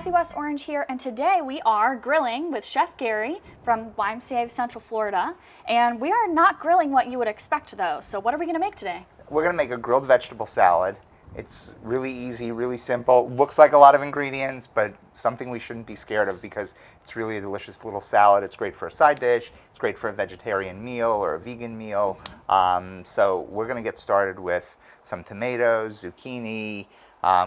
Kathy West Orange here, and today we are grilling with Chef Gary from YMCA of Central Florida. And we are not grilling what you would expect though. So what are we going to make today? We're going to make a grilled vegetable salad. It's really easy, really simple. Looks like a lot of ingredients, but something we shouldn't be scared of because it's really a delicious little salad. It's great for a side dish. It's great for a vegetarian meal or a vegan meal. So we're going to get started with some tomatoes, zucchini.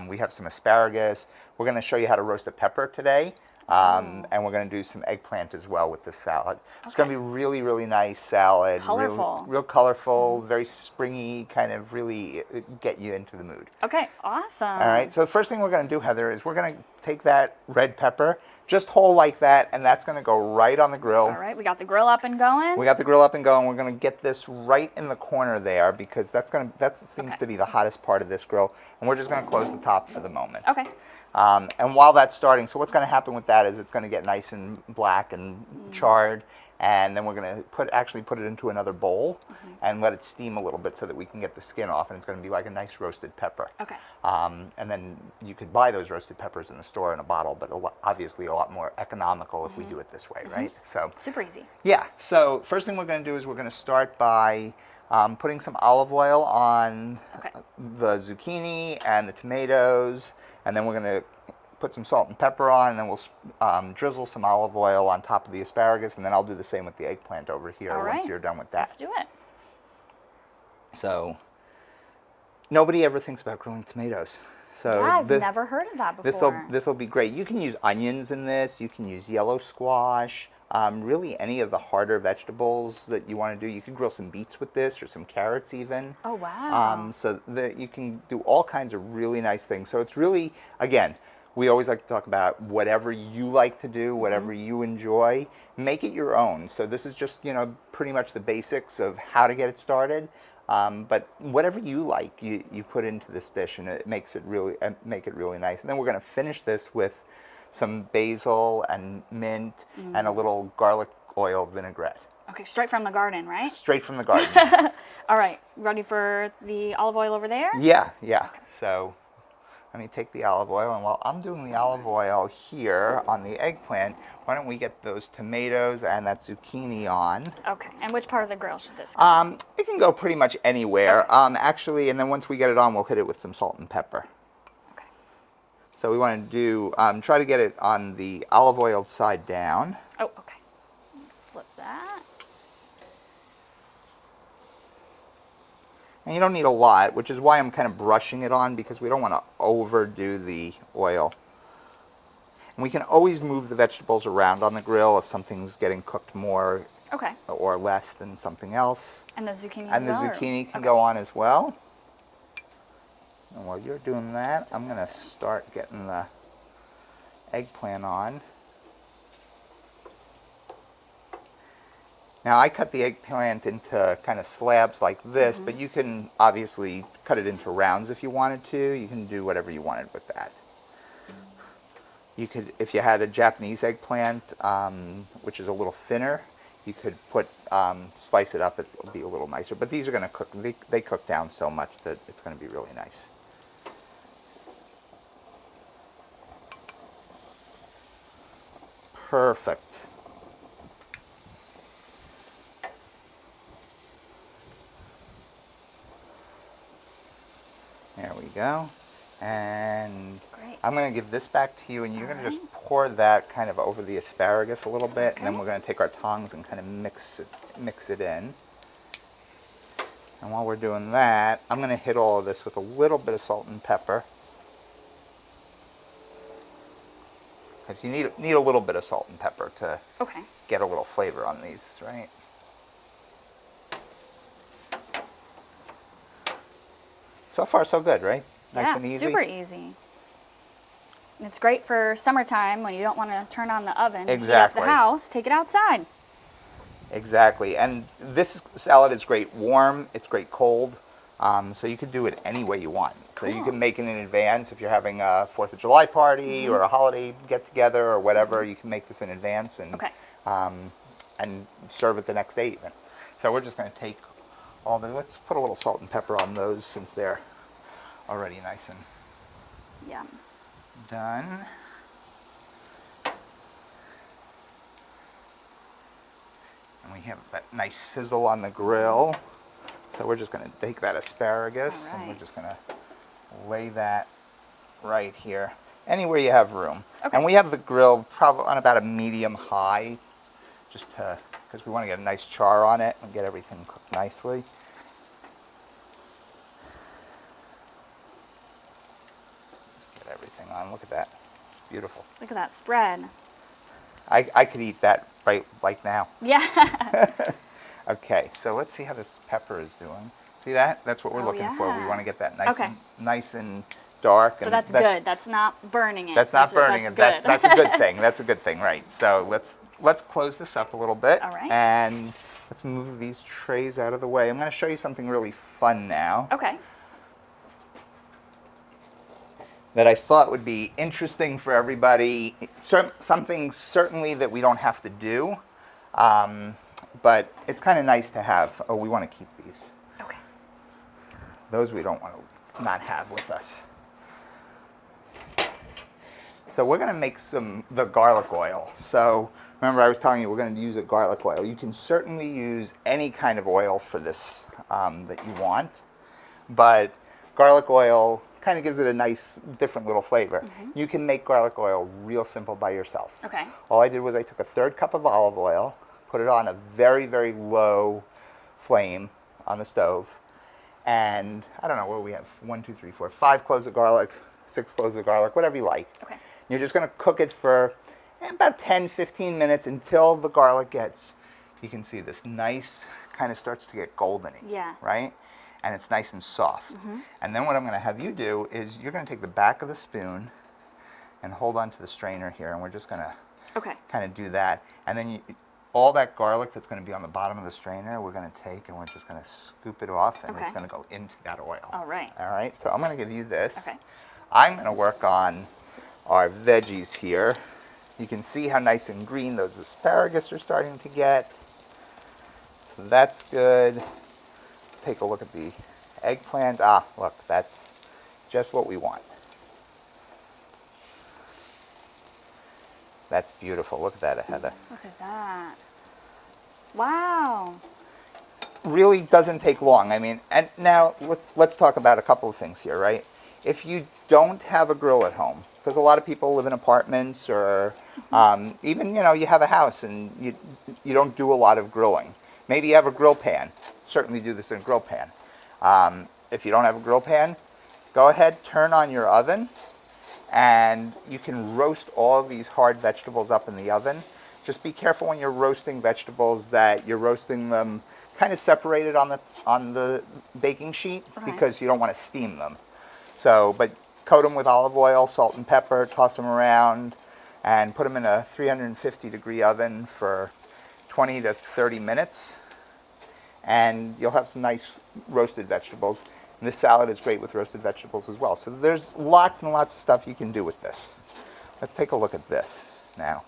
We have some asparagus. We're going to show you how to roast a pepper today. And we're going to do some eggplant as well with this salad. Okay. It's going to be really, really nice salad. Colorful. Real colorful, very springy, kind of really get you into the mood. Okay, awesome. All right, so the first thing we're going to do, Heather, is we're going to take that red pepper, just whole like that, and that's going to go right on the grill. All right, we got the grill up and going. We got the grill up and going. We're going to get this right in the corner there because that seems to be the hottest part of this grill, and we're just going to close the top for the moment. Okay. And while that's starting, so what's going to happen with that is it's going to get nice and black and charred, and then we're going to actually put it into another bowl and let it steam a little bit so that we can get the skin off, and it's going to be like a nice roasted pepper. Okay. And then you could buy those roasted peppers in the store in a bottle, but obviously a lot more economical if we do it this way, right? So super easy. Yeah. So first thing we're going to do is we're going to start by putting some olive oil on the zucchini and the tomatoes, and then we're going to put some salt and pepper on, and then we'll drizzle some olive oil on top of the asparagus, and then I'll do the same with the eggplant over here once you're done with that. Let's do it. So nobody ever thinks about grilling tomatoes. So yeah, I've never heard of that before. This will be great. You can use onions in this. You can use yellow squash. Really any of the harder vegetables that you want to do. You can grill some beets with this or some carrots even. Oh, wow. So that you can do all kinds of really nice things. So it's really, again, we always like to talk about whatever you like to do, whatever you enjoy, make it your own. So this is just, pretty much the basics of how to get it started. But whatever you like, you put into this dish, and it makes it really nice. And then we're going to finish this with some basil and mint and a little garlic oil vinaigrette. Okay, straight from the garden, right? Straight from the garden. All right, ready for the olive oil over there? Yeah. Okay. So let me take the olive oil, and while I'm doing the olive oil here on the eggplant, why don't we get those tomatoes and that zucchini on? Okay, and which part of the grill should this go? It can go pretty much anywhere, actually, and then once we get it on, we'll hit it with some salt and pepper. Okay. So we want to do, try to get it on the olive oil side down. Oh, okay. Flip that. And you don't need a lot, which is why I'm kind of brushing it on, because we don't want to overdo the oil. And we can always move the vegetables around on the grill if something's getting cooked more or less than something else. And the zucchini And the zucchini can go on as well. And while you're doing that, I'm going to start getting the eggplant on. Now I cut the eggplant into kind of slabs like this, but you can obviously cut it into rounds if you wanted to. You can do whatever you wanted with that. You could, if you had a Japanese eggplant, which is a little thinner, you could slice it up. It'll be a little nicer. But these are going to cook. They cook down so much that it's going to be really nice. Perfect. There we go. And I'm going to give this back to you, and you're going to just pour that kind of over the asparagus a little bit, and then we're going to take our tongs and kind of mix it in. And while we're doing that, I'm going to hit all of this with a little bit of salt and pepper. Because you need a little bit of salt and pepper to get a little flavor on these, right? So far, so good, right? Nice and easy. Super easy. And it's great for summertime when you don't want to turn on the oven. Exactly. Heat up the house, take it outside. Exactly. And this salad is great warm. It's great cold. So you could do it any way you want. Cool. So you can make it in advance if you're having a 4th of July party or a holiday get-together or whatever. You can make this in advance and serve it the next day even. So we're just going to take let's put a little salt and pepper on those since they're already nice and Yum. done. we have that nice sizzle on the grill. So we're just going to take that asparagus and we're just going to lay that right here, anywhere you have room. Okay. And we have the grill probably on about a medium high, just because we want to get a nice char on it and get everything cooked nicely. Just get everything on. Look at that. Beautiful. Look at that spread. I could eat that right now. Yeah. Okay, so let's see how this pepper is doing. See that? That's what we're looking for. We want to get that nice and dark. So that's good. That's not burning it. That's not burning it. Good. That's a good thing. That's a good thing, right? So let's close this up a little bit. All right. And let's move these trays out of the way. I'm going to show you something really fun now. Okay. That I thought would be interesting for everybody. Something certainly that we don't have to do. But it's kind of nice to have. Oh, we want to keep these. Okay. Those we don't want to not have with us. So we're going to make the garlic oil. So remember I was telling you we're going to use a garlic oil. You can certainly use any kind of oil for this that you want. But garlic oil kind of gives it a nice different little flavor. You can make garlic oil real simple by yourself. Okay. All I did was I took a 1/3 cup of olive oil, put it on a very, very low flame on the stove. And I don't know what we have, 1, 2, 3, 4, 5 cloves of garlic, 6 cloves of garlic, whatever you like. Okay. You're just going to cook it for about 10, 15 minutes until the garlic gets, you can see this nice, kind of starts to get golden. Yeah. Right? And it's nice and soft. And then what I'm going to have you do is you're going to take the back of the spoon and hold on to the strainer here, and we're just going to kind of do that. And then all that garlic that's going to be on the bottom of the strainer, we're going to take and we're just going to scoop it off, and it's going to go into that oil. All right. All right, so I'm going to give you this. Okay. I'm going to work on our veggies here. You can see how nice and green those asparagus are starting to get. So that's good. Let's take a look at the eggplant. Ah, look, that's just what we want. That's beautiful. Look at that, Heather. Look at that. Wow. Really doesn't take long. I mean, and now let's talk about a couple of things here, right? If you don't have a grill at home, because a lot of people live in apartments or even, you have a house and you don't do a lot of grilling. Maybe you have a grill pan. Certainly do this in a grill pan. If you don't have a grill pan, go ahead, turn on your oven, and you can roast all of these hard vegetables up in the oven. Just be careful when you're roasting vegetables that you're roasting them kind of separated on the baking sheet, because you don't want to steam them. So, but coat them with olive oil, salt and pepper, toss them around, and put them in a 350-degree oven for 20 to 30 minutes. And you'll have some nice roasted vegetables. And this salad is great with roasted vegetables as well. So there's lots and lots of stuff you can do with this. Let's take a look at this now.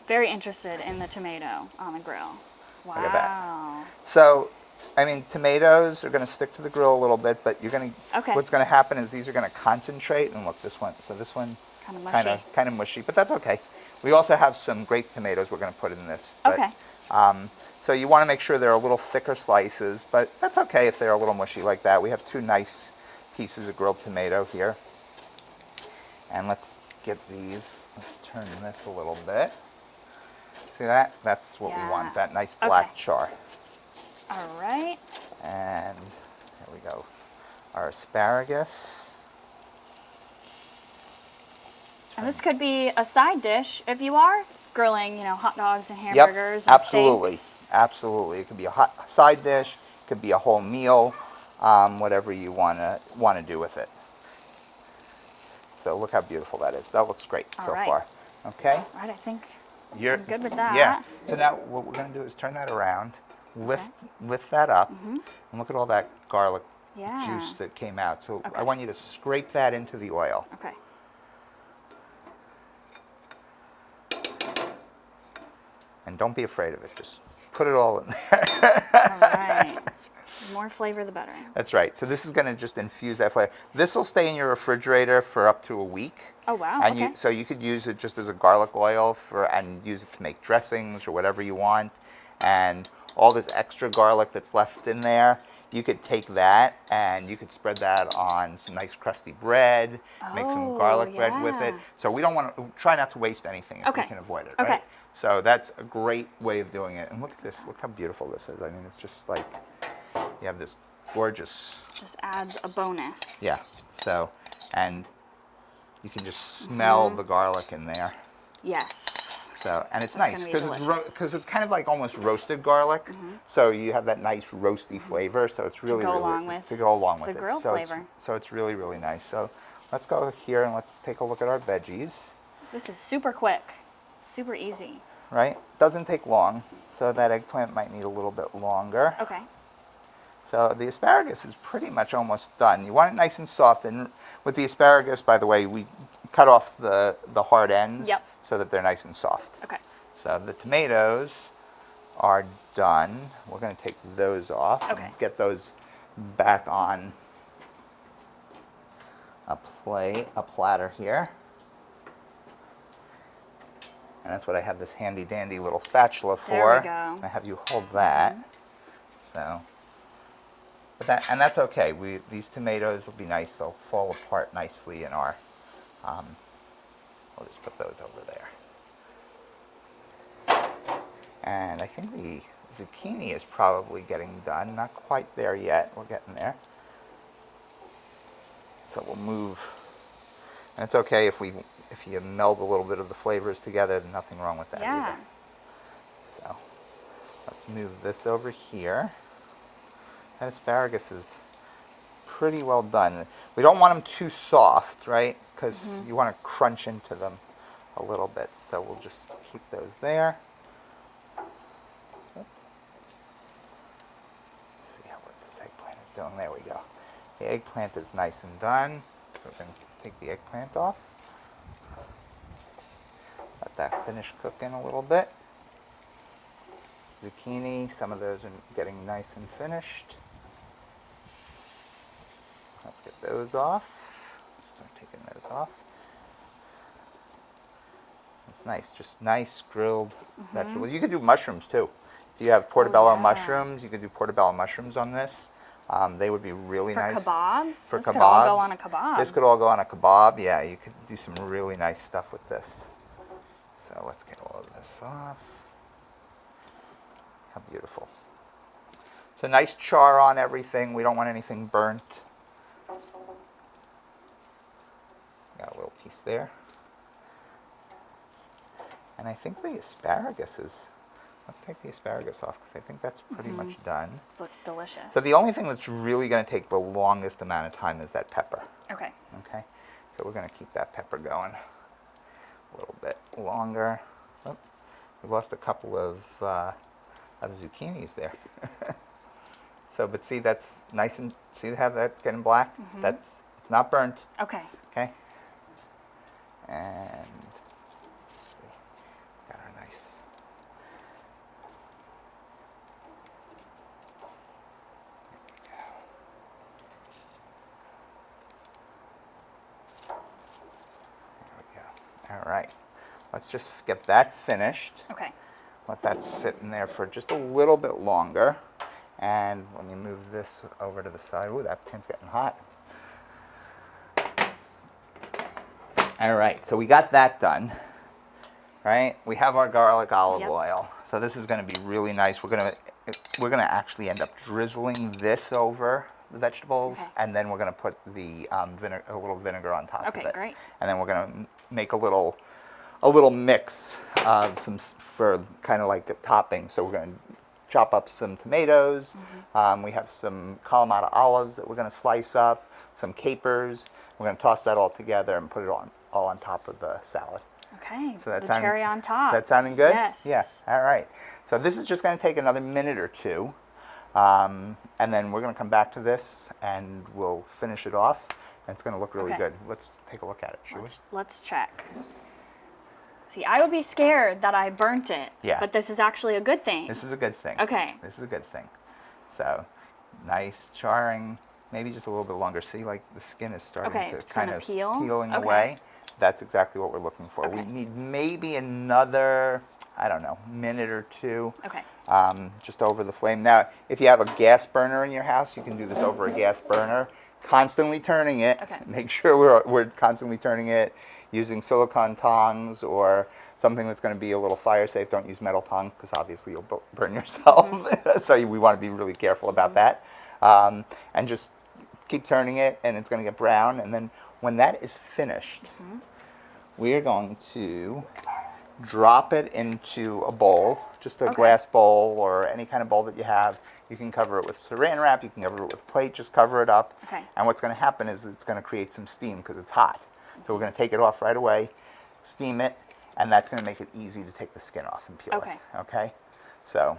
Very interested in the tomato on the grill. Wow. Look at that. So, I mean, tomatoes are going to stick to the grill a little bit, but you're going to. What's going to happen is these are going to concentrate. And look, this one. So this one kind of mushy, but that's okay. We also have some grape tomatoes we're going to put in this. But, so you want to make sure they're a little thicker slices, but that's okay if they're a little mushy like that. We have 2 nice pieces of grilled tomato here. And let's get these. Let's turn this a little bit. See that? That's what we want, that nice black char. All right. And there we go. Our asparagus. And this could be a side dish if you are grilling, hot dogs and hamburgers and absolutely. steaks. Absolutely. It could be a hot side dish, it could be a whole meal, whatever you want to do with it. So look how beautiful that is. That looks great so far. Okay? All right, I think You're I'm good with that. Yeah. So now what we're going to do is turn that around, lift that up, and look at all that garlic juice that came out. So I want you to scrape that into the oil. Okay. And don't be afraid of it. Just put it all in there. All right. The more flavor, the better. That's right. So this is going to just infuse that flavor. This will stay in your refrigerator for up to a week. Oh, wow. And so you could use it just as a garlic oil and use it to make dressings or whatever you want. and all this extra garlic that's left in there, you could take that and you could spread that on some nice crusty bread, make some garlic bread with it. Yeah. So we don't want to, try not to waste anything if we Okay. can avoid it, Okay. right? So that's a great way of doing it. And look at this, look how beautiful this is. I mean, it's just like, you have this gorgeous, Just adds a bonus. yeah. So, and you can just smell the garlic in there. Yes. So, and it's That's nice gonna be because delicious. it's kind of like almost roasted garlic. So you have that nice roasty flavor. So it's really, go really along with to go along with the it. grilled So flavor. so it's really, really nice. So let's go here and let's take a look at our veggies. This is super quick, super easy. Right? Doesn't take long. So that eggplant might need a little bit longer. Okay. So the asparagus is pretty much almost done. You want it nice and soft. And with the asparagus, by the way, we cut off the hard ends Yep. so that they're nice and soft. Okay. So the tomatoes are done. We're going to take those off. Okay. And get those back on a platter here. And that's what I have this handy dandy little spatula for. There we go. I have you hold that. So, but that's okay. These tomatoes will be nice. They'll fall apart nicely in our. We'll just put those over there. And I think the zucchini is probably getting done. Not quite there yet. We're getting there. So we'll move. And it's okay if you meld a little bit of the flavors together. There's nothing wrong with that Yeah. either. So let's move this over here. That asparagus is pretty well done. We don't want them too soft, right? Because you want to crunch into them a little bit. So we'll just keep those there. See what this eggplant is doing. There we go. The eggplant is nice and done. So we're going to take the eggplant off. Let that finish cooking a little bit. Zucchini, some of those are getting nice and finished. Let's get those off. Start taking those off. It's nice, just nice grilled vegetables. You could do mushrooms too. If you have portobello yeah. mushrooms, you could do portobello mushrooms on this. They would be really For nice. kebabs? For This kebabs. could all go on a kebab. This could all go on a kebab. Yeah, you could do some really nice stuff with this. So let's get all of this off. How beautiful. So nice char on everything. We don't want anything burnt. Got a little piece there. And I think the asparagus is, let's take the asparagus off because I think that's pretty much done. This looks delicious. So the only thing that's really going to take the longest amount of time is that pepper. Okay. Okay, so we're going to keep that pepper going a little bit longer. Oh, we lost a couple of zucchinis there. So, but see, that's nice and, see how that's getting black? It's not burnt. Okay. Okay. And let's see, got our nice. There we go. All right. Let's just get that finished. Okay. Let that sit in there for just a little bit longer. And let me move this over to the side. Ooh, that pan's getting hot. All right, so we got that done, right? We have our garlic olive oil. So this is going to be really nice. We're going to actually end up drizzling this over the vegetables, and then we're going to put the a little vinegar on top of it. Okay, great. And then we're going to make a little mix of some for kind of like a topping. So we're going to chop up some tomatoes. We have some Kalamata olives that we're going to slice up, some capers. We're going to toss that all together and put it all on top of the salad. Okay. So the cherry on top. That sounding good? Yes. Yeah. All right. So this is just going to take another minute or two. And then we're going to come back to this and we'll finish it off. And it's going to look really good. Let's take a look at it, shall we? Let's check. See, I would be scared that I burnt it. Yeah. But this is actually a good thing. This is a good thing. Okay. This is a good thing. So nice charring, maybe just a little bit longer. See, like the skin is starting to it's kind gonna of peel? peeling Okay. away. That's exactly what we're looking for. Okay. We need maybe another I don't know, minute or two. Okay. Just over the flame. Now, if you have a gas burner in your house, you can do this over a gas burner. Constantly turning it. Okay. Make sure we're constantly turning it, using silicone tongs or something that's going to be a little fire safe. Don't use metal tongs because obviously you'll burn yourself. So we want to be really careful about that. And just keep turning it, and it's going to get brown. And then when that is finished, we are going to drop it into a bowl, just a glass bowl or any kind of bowl that you have. You can cover it with saran wrap, you can cover it with a plate, just cover it up. Okay. And what's going to happen is it's going to create some steam because it's hot. So we're going to take it off right away, steam it, and that's going to make it easy to take the skin off and peel it. Okay? So,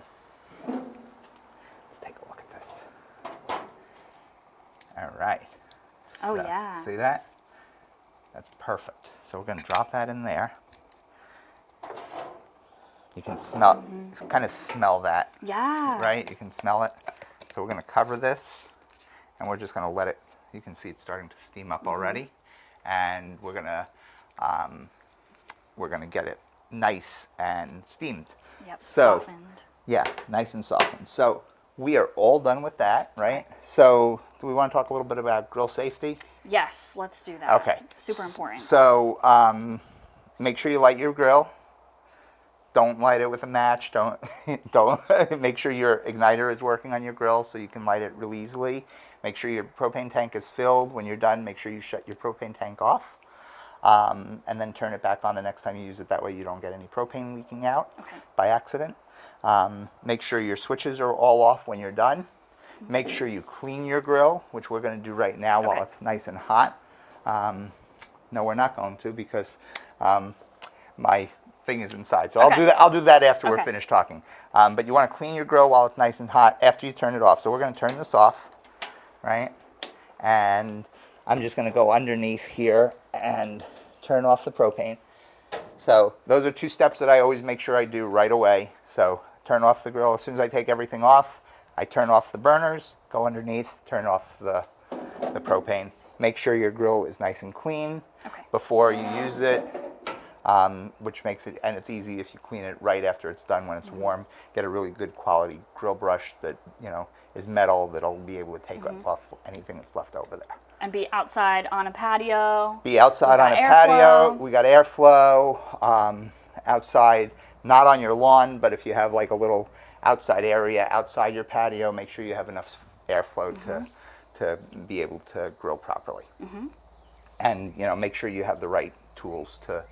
let's take a look at this. All right. Oh, So, yeah. See that? That's perfect. So we're going to drop that in there. You can smell, kind of smell that, Yeah. right? You can smell it. So we're going to cover this, and we're just going to let it. You can see it's starting to steam up already, and we're going to get it nice and steamed. Yep. So, softened. Yeah, nice and softened. So we are all done with that, right? So do we want to talk a little bit about grill safety? Yes, let's do that. Okay. Super important. So make sure you light your grill. Don't light it with a match. Don't make sure your igniter is working on your grill so you can light it really easily. Make sure your propane tank is filled. When you're done, make sure you shut your propane tank off, and then turn it back on the next time you use it. That way you don't get any propane leaking out by accident. Make sure your switches are all off when you're done. Make sure you clean your grill, which we're going to do right now while it's nice and hot. No, we're not going to because my thing is inside. So I'll do that after we're finished talking. But you want to clean your grill while it's nice and hot after you turn it off. So we're going to turn this off, right? And I'm just going to go underneath here and turn off the propane. So those are two steps that I always make sure I do right away. So turn off the grill. As soon as I take everything off, I turn off the burners, go underneath, turn off the propane. Make sure your grill is nice and clean before you use it. Which makes it, and it's easy if you clean it right after it's done when it's warm. Get a really good quality grill brush that is metal that'll be able to take off anything that's left over there. And be outside on a patio. Be outside on a patio. We got airflow. Outside, not on your lawn, but if you have like a little outside area outside your patio, make sure you have enough airflow to be able to grill properly. And make sure you have the right tools to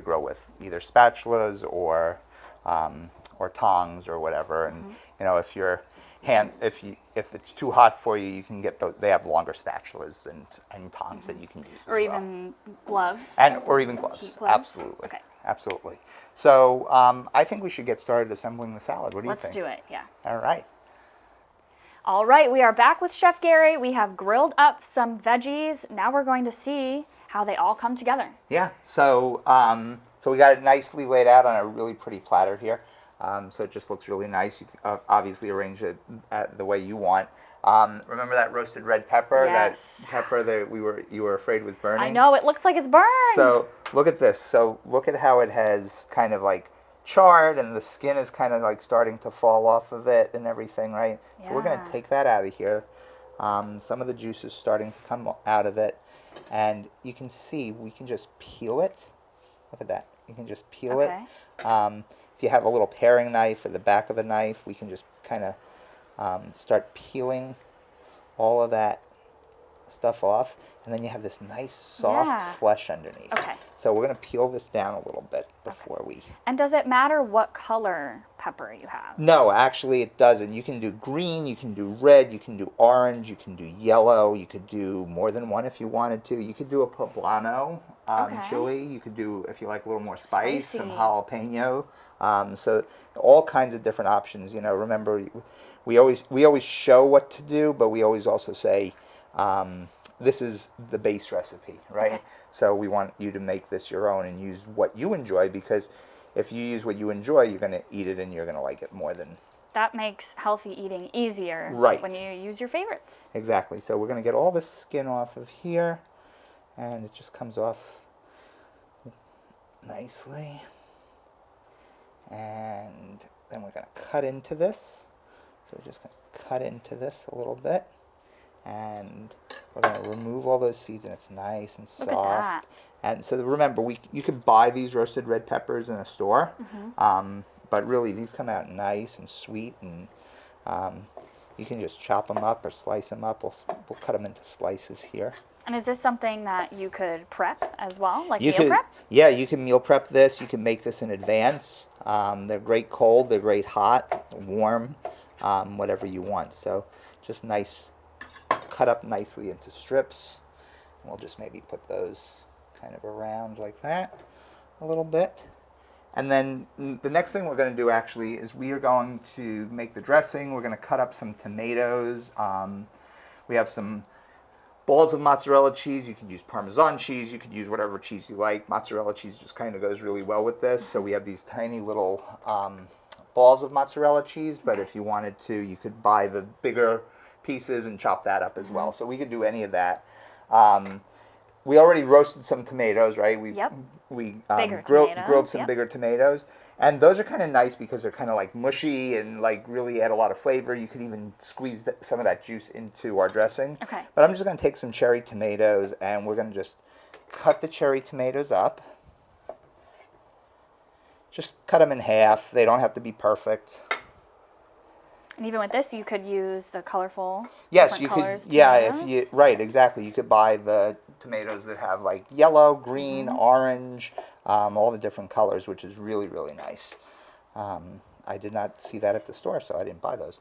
grill with, either spatulas or tongs or whatever. And if it's too hot for you, you can get those. They have longer spatulas and tongs that you can use. Or even gloves. Or even gloves. Heat gloves. Absolutely. Okay. Absolutely. So I think we should get started assembling the salad. What do you think? Let's do it. Yeah. All right. All right, we are back with Chef Gary. We have grilled up some veggies. Now we're going to see how they all come together. Yeah, so we got it nicely laid out on a really pretty platter here. So it just looks really nice. You can obviously arrange it the way you want. Remember that roasted red pepper? Yes. That pepper that you were afraid was burning? I know, it looks like it's burned. So look at this. So look at how it has kind of like charred and the skin is kind of like starting to fall off of it and everything, right? So we're going to take that out of here. Some of the juice is starting to come out of it. And you can see we can just peel it. Look at that. You can just peel it. If you have a little paring knife or the back of a knife, we can just kind of start peeling all of that stuff off. And then you have this nice soft flesh underneath. So we're going to peel this down a little bit before we... And does it matter what color pepper you have? No, actually it doesn't. You can do green, you can do red, you can do orange, you can do yellow, you could do more than one if you wanted to. You could do a poblano chili. You could do, if you like a little more spice, some jalapeno. So all kinds of different options. Remember, we always show what to do, but we always also say, this is the base recipe, right? So we want you to make this your own and use what you enjoy, because if you use what you enjoy, you're going to eat it and you're going to like it more than... That makes healthy eating easier when you use your favorites. Exactly. So we're going to get all the skin off of here, and it just comes off nicely. And then we're going to cut into this. So we're just going to cut into this a little bit. And we're going to remove all those seeds, and it's nice and soft. Look at that. And so remember, you could buy these roasted red peppers in a store, but really these come out nice and sweet, and you can just chop them up or slice them up. We'll cut them into slices here. And is this something that you could prep as well, like You meal could, prep? yeah, you can meal prep this. You can make this in advance. They're great cold. They're great hot, warm, whatever you want. So just nice, cut up nicely into strips. We'll just maybe put those kind of around like that a little bit. And then the next thing we're going to do actually is we are going to make the dressing. We're going to cut up some tomatoes. We have some balls of mozzarella cheese. You could use Parmesan cheese. You could use whatever cheese you like. Mozzarella cheese just kind of goes really well with this. So we have these tiny little balls of mozzarella cheese. But if you wanted to, you could buy the bigger pieces and chop that up as well. So we could do any of that. We already roasted some tomatoes, right? We grilled some bigger tomatoes. And those are kind of nice because they're kind of like mushy and like really add a lot of flavor. You could even squeeze some of that juice into our dressing. Okay. But I'm just going to take some cherry tomatoes and we're going to just cut the cherry tomatoes up. Just cut them in half. They don't have to be perfect. And even with this, you could use the colorful. Yes, you could. Yeah, tomatoes. right, exactly. You could buy the tomatoes that have like yellow, green, orange, all the different colors, which is really, really nice. I did not see that at the store, so I didn't buy those.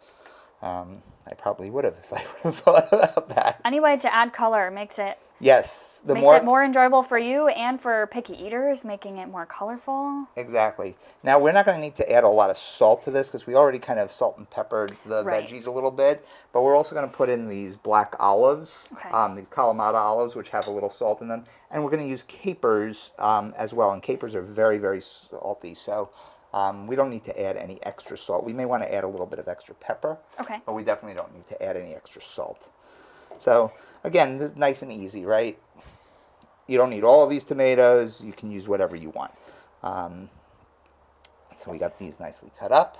I probably would have if I would have thought about that. Any way to add color makes it Yes, makes it more enjoyable for you and for picky eaters, making it more colorful. Exactly. Now, we're not going to need to add a lot of salt to this because we already kind of salt and peppered the Right. veggies a little bit. But we're also going to put in these black olives, Okay. these Kalamata olives, which have a little salt in them. And we're going to use capers as well. And capers are very, very salty. So we don't need to add any extra salt. We may want to add a little bit of extra pepper. Okay. But we definitely don't need to add any extra salt. So, again, this is nice and easy, right? You don't need all of these tomatoes. You can use whatever you want. So we got these nicely cut up.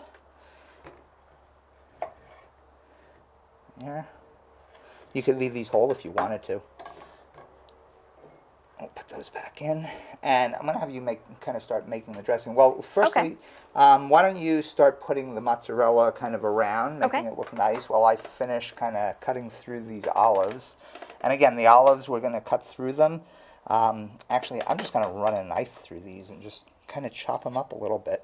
There. You could leave these whole if you wanted to. I'll put those back in. And I'm going to have you kind of start making the dressing. Well, firstly, why don't you start putting the mozzarella kind of around, making it look nice, while I finish kind of cutting through these olives. And again, the olives, we're going to cut through them. Actually, I'm just going to run a knife through these and just kind of chop them up a little bit.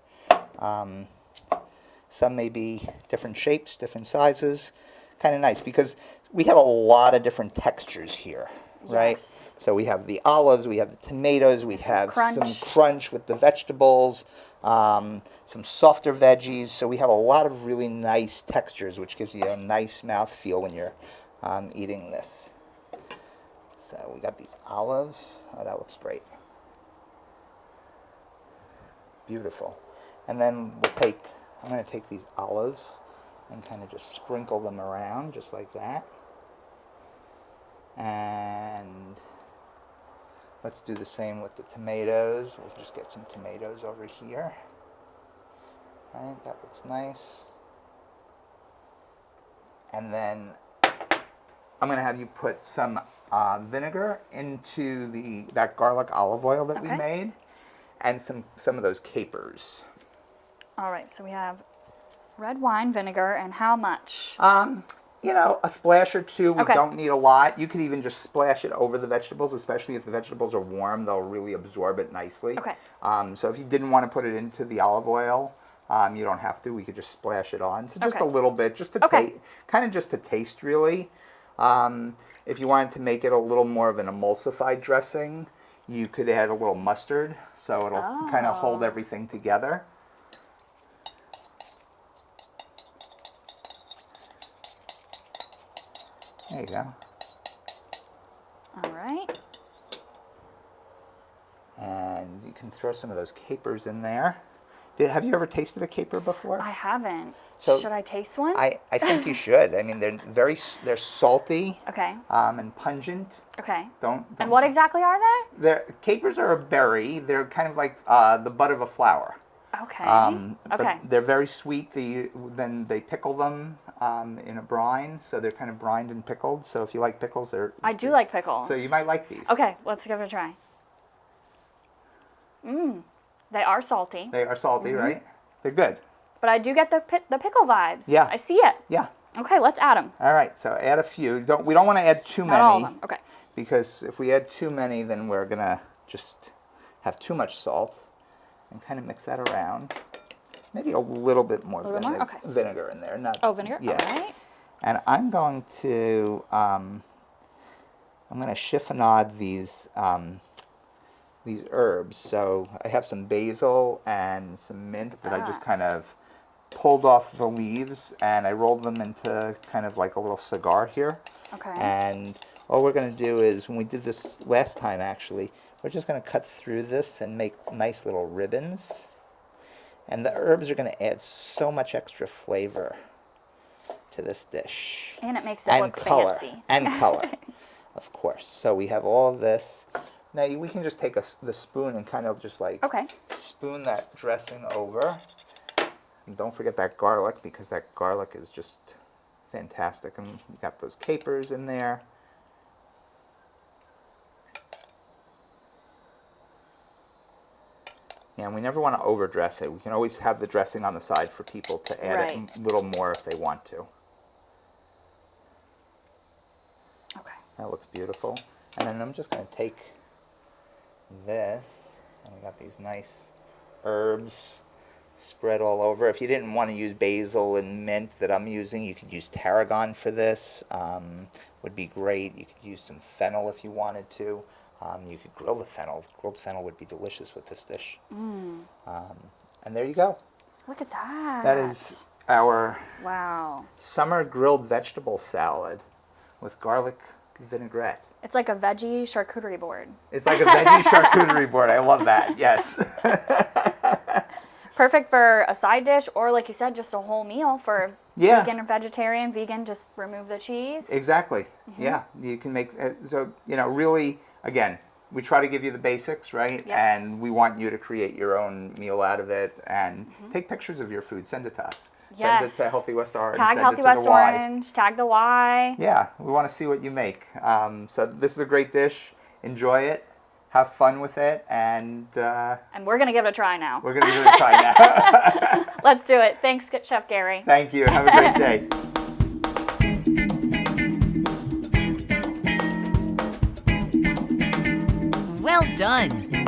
Some may be different shapes, different sizes. Kind of nice because we have a lot of different textures here. Right? Yes. So we have the olives, we have the tomatoes, we have crunch. some crunch with the vegetables, some softer veggies. So we have a lot of really nice textures, which gives you a nice mouthfeel when you're eating this. So we got these olives. Oh, that looks great. Beautiful. And then I'm going to take these olives and kind of just sprinkle them around just like that. And let's do the same with the tomatoes. We'll just get some tomatoes over here. All right, that looks nice. And then I'm going to have you put some vinegar into that garlic olive oil that we made, and some of those capers. All right, so we have red wine vinegar, and how much? A splash or two. We Okay. don't need a lot. You could even just splash it over the vegetables, especially if the vegetables are warm. They'll really absorb it nicely. Okay. So if you didn't want to put it into the olive oil, you don't have to. We could just splash it on. So just a little bit, just to kind of just to taste, really. If you wanted to make it a little more of an emulsified dressing, you could add a little mustard, so it'll kind of hold everything together. There you go. All right. And you can throw some of those capers in there. Have you ever tasted a caper before? I haven't. So should I taste one? I think you should. I mean, they're salty. Okay. And pungent. Okay. Don't. And what exactly are they? Capers are a berry. They're kind of like the bud of a flower. Okay. But Okay. they're very sweet. Then they pickle them in a brine, so they're kind of brined and pickled. So if you like pickles, I do like pickles. So you might like these. Okay, let's give it a try. They are salty, They are salty, right? They're good. but I do get the pickle vibes. Yeah. I see it. Yeah. Okay, let's add them. All right. So add a few. We don't want to add too Not all of many, them. Okay. because if we add too many, then we're gonna just have too much salt, and kind of mix that around. Maybe a little bit more, little bit more? Okay. vinegar in there. Not, Oh, vinegar? Yeah. All right. And I'm going to chiffonade these herbs. So I have some basil and some mint that I just kind of pulled off the leaves, and I rolled them into kind of like a little cigar here. Okay. And all we're going to do is, when we did this last time actually, we're just going to cut through this and make nice little ribbons. And the herbs are going to add so much extra flavor to this dish. And it makes it look color. fancy. And color, of course. So we have all of this. Now we can just take the spoon and kind of just like spoon that dressing over. And don't forget that garlic, because that garlic is just fantastic. And you got those capers in there. Yeah, and we never want to overdress it. We can always have the dressing on the side for people to add a little more if they want to. Okay. That looks beautiful. And then I'm just going to take this, and we got these nice herbs spread all over. If you didn't want to use basil and mint that I'm using, you could use tarragon for this. Would be great. You could use some fennel if you wanted to. You could grill the fennel. Grilled fennel would be delicious with this dish. And there you go. Look at that. That is our summer grilled vegetable salad with garlic vinaigrette. It's like a veggie charcuterie board. It's like a veggie charcuterie board. I love that. Yes. Perfect for a side dish, or like you said, just a whole meal for vegan or vegetarian. Vegan, just remove the cheese. Exactly. Yeah. You can make, so, really, again, we try to give you the basics, right? Yep. And we want you to create your own meal out of it, and take pictures of your food. Send it to us. Yes. Send it to Healthy West Orange. Tag send Healthy it to West the Y. Orange. Tag the Y. Yeah. We want to see what you make. So this is a great dish. Enjoy it. Have fun with it. And we're going to give it a try now. we're going to give it a try now. Let's do it. Thanks, Chef Gary. Thank you. Have a great day. Well done!